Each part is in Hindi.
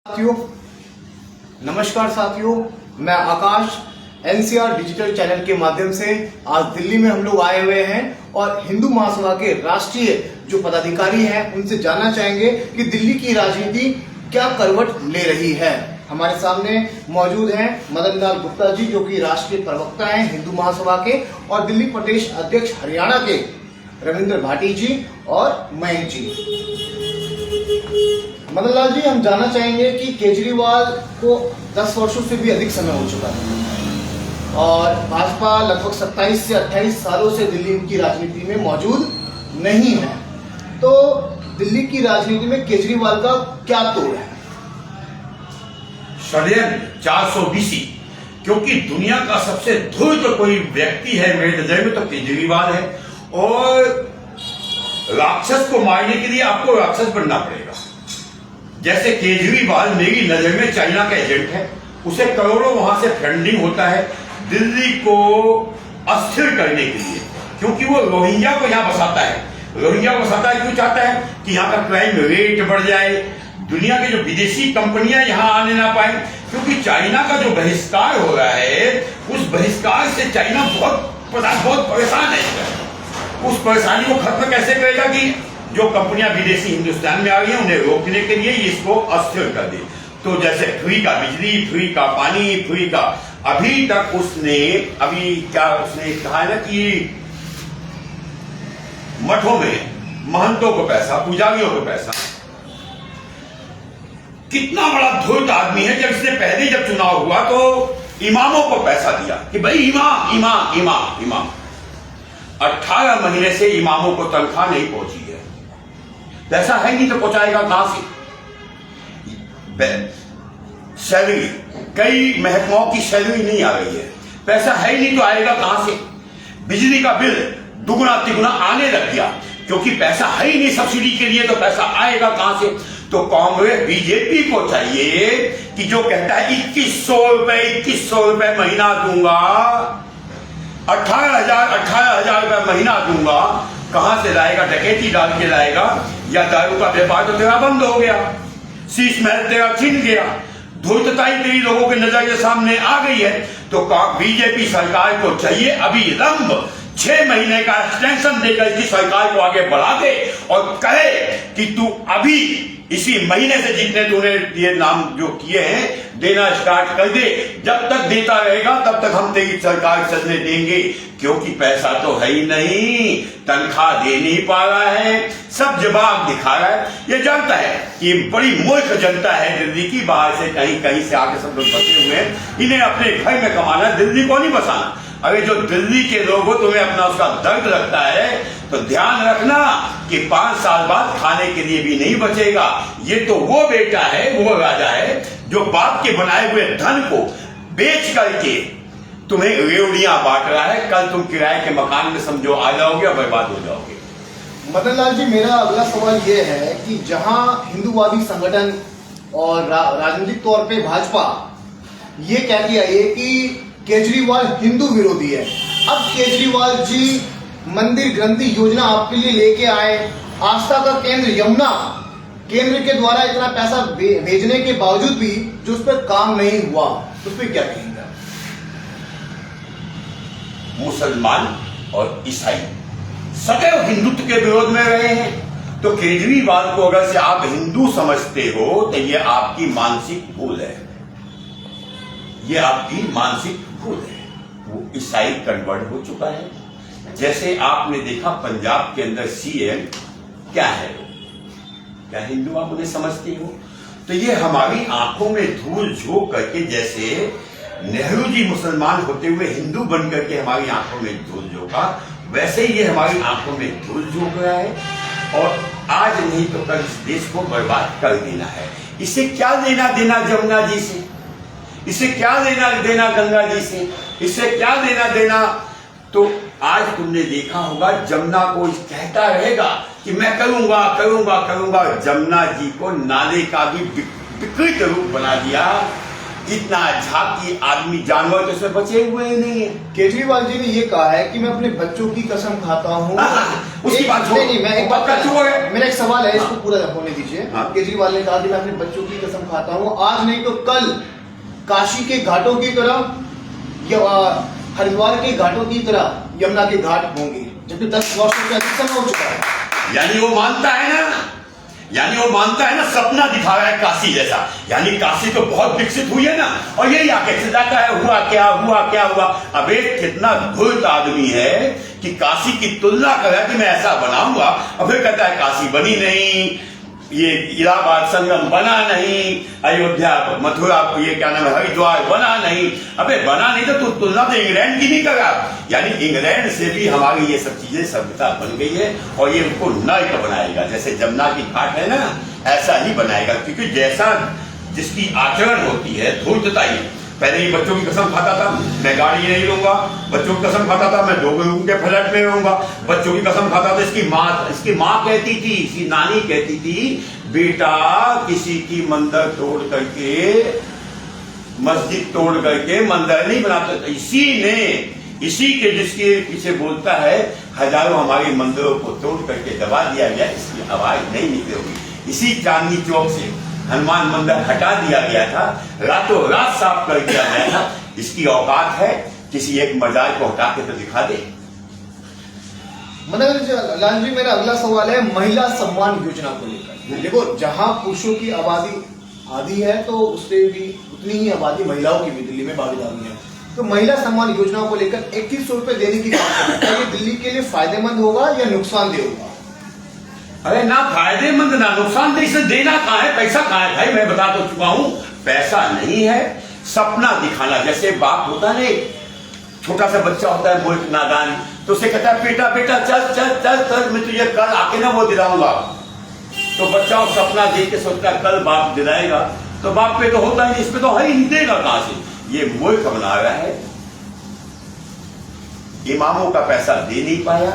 साथियों, नमस्कार साथियों, मैं आकाश एनसीआर डिजिटल चैनल के माध्यम से आज दिल्ली में हम लोग आए हुए हैं और हिंदू महासभा के राष्ट्रीय जो पदाधिकारी हैं उनसे जानना चाहेंगे कि दिल्ली की राजनीति क्या करवट ले रही है। हमारे सामने मौजूद हैं मदन लाल गुप्ता जी, जो कि राष्ट्रीय प्रवक्ता हैं हिंदू महासभा के, और दिल्ली प्रदेश अध्यक्ष हरियाणा के रविंद्र भाटी जी और मयंक जी। मदन लाल जी, हम जानना चाहेंगे कि केजरीवाल को 10 वर्षों से भी अधिक समय हो चुका है और भाजपा लगभग 27 से 28 सालों से दिल्ली की राजनीति में मौजूद नहीं है, तो दिल्ली की राजनीति में केजरीवाल का क्या तोड़ है? षड्यंत्र 420, क्योंकि दुनिया का सबसे धूर्त कोई व्यक्ति है मेरे नजर में तो केजरीवाल है, और राक्षस को मारने के लिए आपको राक्षस बनना पड़ेगा। जैसे केजरीवाल मेरी नजर में चाइना का एजेंट है, उसे करोड़ों वहां से फंडिंग होता है दिल्ली को अस्थिर करने के लिए, क्योंकि वो रोहिंग्या को यहां बसाता है। रोहिंग्या को बसाता है क्यों चाहता है? कि यहाँ का क्राइम रेट बढ़ जाए, दुनिया की जो विदेशी कंपनियां यहां आने ना पाए, क्योंकि चाइना का जो बहिष्कार हो रहा है उस बहिष्कार से चाइना बहुत परेशान है। उस परेशानी को खत्म कैसे करेगा? कि जो कंपनियां विदेशी हिंदुस्तान में आ रही हैं उन्हें रोकने के लिए इसको अस्थिर कर दे। तो जैसे फ्री का बिजली, फ्री का पानी, फ्री का, अभी तक उसने कहा है ना कि मठों में महंतों को पैसा, पुजारियों को पैसा। कितना बड़ा धूर्त आदमी है। जब इसने पहले जब चुनाव हुआ तो इमामों को पैसा दिया कि भाई इमाम इमाम इमाम इमाम। 18 महीने से इमामों को तनख्वाह नहीं पहुंची है। पैसा है नहीं तो पहुंचाएगा कहां से? सैलरी, कई महकमाओं की सैलरी नहीं आ रही है, पैसा है ही नहीं तो आएगा कहां से? बिजली का बिल दुगुना तिगुना आने लग गया, क्योंकि पैसा है ही नहीं सब्सिडी के लिए, तो पैसा आएगा कहां से? तो कांग्रेस बीजेपी को चाहिए कि जो कहता है 2100 रुपए महीना दूंगा, 18,000 रुपए महीना दूंगा, कहां से लाएगा? डकैती डाल के लाएगा, या दारू का व्यापार तो तेरा बंद हो गया, शीश महल तेरा छिन गया, धूर्तता ही तेरी लोगों के नजर के सामने आ गई है। तो बीजेपी सरकार को चाहिए अविलंब 6 महीने का एक्सटेंशन देकर इसकी सरकार को आगे बढ़ा दे और कहे कि तू अभी इसी महीने से जितने तूने ये नाम जो किए हैं देना स्टार्ट कर दे। जब तक देता रहेगा तब तक हम तेरी सरकार चलने देंगे, क्योंकि पैसा तो है ही नहीं, तनख्वाह दे नहीं पा रहा है, सब जवाब दिखा रहा है। ये जानता है कि बड़ी मूर्ख जनता है दिल्ली की, बाहर से कहीं कहीं से आके सब लोग बसे हुए हैं, इन्हें अपने घर में कमाना, दिल्ली को नहीं बसाना। अरे जो दिल्ली के लोग हो, तुम्हें अपना उसका दर्द लगता है तो ध्यान रखना कि 5 साल बाद खाने के लिए भी नहीं बचेगा। ये तो वो बेटा है, वो राजा है जो बाप के बनाए हुए धन को बेच करके तुम्हें रेवड़ियां बांट रहा है। कल तुम किराए के मकान में समझो आ जाओगे और बर्बाद हो जाओगे। मदन लाल जी, मेरा अगला सवाल ये है कि जहां हिंदूवादी संगठन और राजनीतिक तौर पे भाजपा ये कहती है कि केजरीवाल हिंदू विरोधी है, अब केजरीवाल जी मंदिर ग्रंथि योजना आपके लिए लेके आए, आस्था का केंद्र यमुना केंद्र के द्वारा इतना पैसा भेजने के बावजूद भी जो उस पर काम नहीं हुआ, उस पर क्या कहेंगे? मुसलमान और ईसाई सदैव हिंदुत्व के विरोध में रहे हैं, तो केजरीवाल को अगर से आप हिंदू समझते हो तो ये आपकी मानसिक भूल है, ये आपकी मानसिक भूल है। वो ईसाई कन्वर्ट हो चुका है। जैसे आपने देखा पंजाब के अंदर सीएम क्या है, क्या हिंदू आप उन्हें समझते हो? तो ये हमारी आंखों में धूल झोंक करके, जैसे नेहरू जी मुसलमान होते हुए हिंदू बन करके हमारी आंखों में धूल झोंका, वैसे ही ये हमारी आंखों में धूल झोंक रहा है और आज नहीं तो कल इस देश को बर्बाद कर देना है। इसे क्या लेना देना जमुना जी से? इसे क्या लेना देना गंगा जी से? इससे क्या लेना देना? तो आज तुमने देखा होगा जमुना को कहता रहेगा कि मैं करूंगा करूंगा करूंगा, जमुना जी को नाले का भी विकृत रूप बना दिया। इतना झांकी आदमी जानवर तो उसमें बचे हुए नहीं है। केजरीवाल जी ने ये कहा है कि मैं अपने बच्चों की कसम खाता हूं उसकी बात छोड़। नहीं, मैं एक बात कर चुका है। मेरा एक सवाल है, इसको पूरा होने दीजिए। हाँ। केजरीवाल ने कहा कि मैं अपने बच्चों की कसम खाता हूँ, आज नहीं तो कल काशी के घाटों की तरह या हरिद्वार के घाटों की तरह यमुना के घाट होंगे, जबकि 10 वर्षों से अधिक समय हो चुका है। यानी वो मानता है ना, सपना दिखा रहा है काशी जैसा। यानी काशी तो बहुत विकसित हुई है ना, और यही आके जाता है हुआ क्या हुआ। अब एक कितना धूर्त आदमी है कि काशी की तुलना कर रहा है कि मैं ऐसा बनाऊंगा, और फिर कहता है काशी बनी नहीं, ये इलाहाबाद संगम बना नहीं, अयोध्या मथुरा ये क्या नाम है हरिद्वार बना नहीं। अबे बना नहीं तो तू तुलना तो इंग्लैंड की नहीं करा। यानी इंग्लैंड से भी हमारी ये सब चीजें सभ्यता बन गई है, और ये उनको नर्क बनाएगा। जैसे जमुना की घाट है ना, ऐसा ही बनाएगा, क्योंकि जैसा जिसकी आचरण होती है धूर्तता ही। पहले ही बच्चों की कसम खाता था मैं गाड़ी नहीं लूंगा, बच्चों की कसम खाता था मैं 2 रूम के फ्लैट में रहूंगा, बच्चों की कसम खाता था। इसकी माँ कहती थी, इसकी नानी कहती थी, बेटा किसी की मंदिर तोड़ करके, मस्जिद तोड़ करके मंदिर नहीं बनाते। इसी के जिसके पीछे बोलता है हजारों हमारे मंदिरों को तोड़ करके दबा दिया गया, इसकी आवाज नहीं निकलेगी। इसी चांदनी चौक से हनुमान मंदिर हटा दिया गया था, रातों रात साफ कर दिया गया था। इसकी औकात है किसी एक मजार को हटा के तो दिखा दे। मनोज लाल जी, मेरा अगला सवाल है महिला सम्मान योजना को लेकर। देखो, जहां पुरुषों की आबादी आधी है तो उससे भी उतनी ही आबादी महिलाओं की भी दिल्ली में भागीदारी है। तो महिला सम्मान योजना को लेकर 2100 रुपए देने की बात है, क्या ये दिल्ली के लिए फायदेमंद होगा या नुकसानदेह होगा? अरे ना फायदेमंद ना नुकसानदेह, इसे देना कहाँ है, पैसा कहाँ है भाई? मैं बता तो चुका हूं, पैसा नहीं है, सपना दिखाना। जैसे बाप होता है, छोटा सा बच्चा होता है मूर्ख नादान, तो उसे कहता है बेटा बेटा चल चल चल चल, मैं तुझे कल आके ना वो दिलाऊंगा। तो बच्चा उस सपना देख के सोचता है कल बाप दिलाएगा, तो बाप पे तो होता ही, इस पे तो है ही नहीं, देगा कहां से? ये मूर्ख बना रहा है। इमामों का पैसा दे नहीं पाया,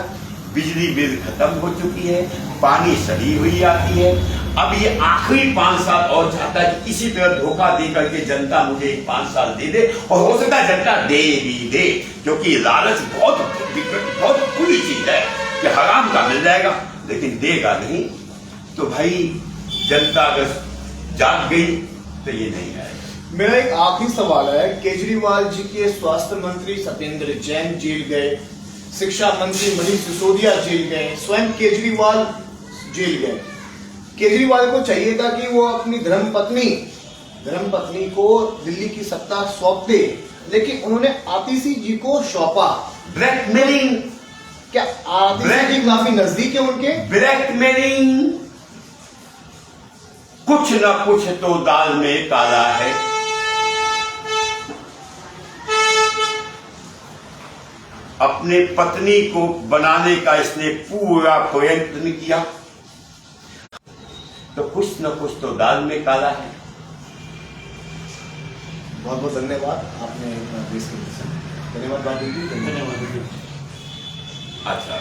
बिजली बिल खत्म हो चुकी है, पानी सड़ी हुई आती है। अब ये आखिरी 5 साल और चाहता है कि इसी तरह धोखा दे करके जनता मुझे 5 साल दे दे, और हो सकता है जनता दे भी दे, क्योंकि लालच बहुत बुरी चीज है कि हराम का मिल जाएगा, लेकिन देगा नहीं। तो भाई जनता अगर जाग गई तो ये नहीं आएगा। मेरा एक आखिरी सवाल है, केजरीवाल जी के स्वास्थ्य मंत्री सत्येंद्र जैन जेल गए, शिक्षा मंत्री मनीष सिसोदिया जेल गए, स्वयं केजरीवाल जेल गए। केजरीवाल को चाहिए था कि वो अपनी धर्मपत्नी को दिल्ली की सत्ता सौंप दे, लेकिन उन्होंने आतिशी जी को सौंपा। ब्लैकमेलिंग, क्या आतिशी जी काफी नजदीक है उनके? ब्लैकमेलिंग, कुछ न कुछ तो दाल में काला है। अपने पत्नी को बनाने का इसने पूरा प्रयत्न किया, तो कुछ न कुछ तो दाल में काला है। बहुत बहुत धन्यवाद, आपने देश के लिए धन्यवाद। अच्छा।